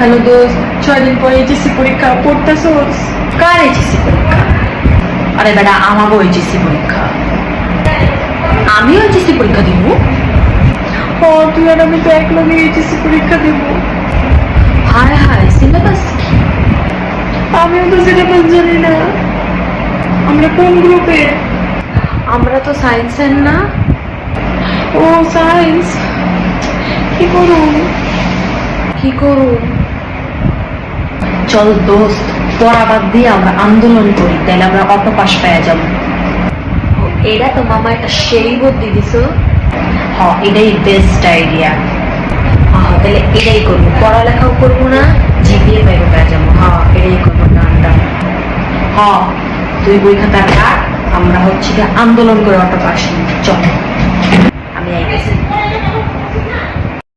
Hello দোস্ত, 6 দিন পরে এইচএসসি পরীক্ষা, পড়তেছোস? কার এইচএসসি পরীক্ষা? আরে বেটা, আমারও এইচএসসি পরীক্ষা। আমিও এইচএসসি পরীক্ষা দিব। ও তুই আর আমি তো একলগে এইচএসসি পরীক্ষা দেব। হায় হায়, সিলেবাস কি? আমিও তো সিলেবাস জানি না। আমরা কোন গ্রুপে? আমরা তো সায়েন্সের না। ও সায়েন্স, কি করুন? কি করুন? চল দোস্ত, পড়া বাদ দিয়ে আমরা আন্দোলন করি, তাহলে আমরা অটো পাস পেয়ে যাবো। এটা তো মামা একটা সেই বুদ্ধি দিছ। হ, এটাই বেস্ট আইডিয়া। তাহলে এটাই করবো, পড়ালেখাও করবো না, জিপিএ পাইবো পেয়ে যাবো। হ্যাঁ, এটাই করবো। ডানটা। হ, তুই বই খাতা রাখ, আমরা হচ্ছে গিয়ে আন্দোলন করে অটো পাস। চল, আমি আইতেছি।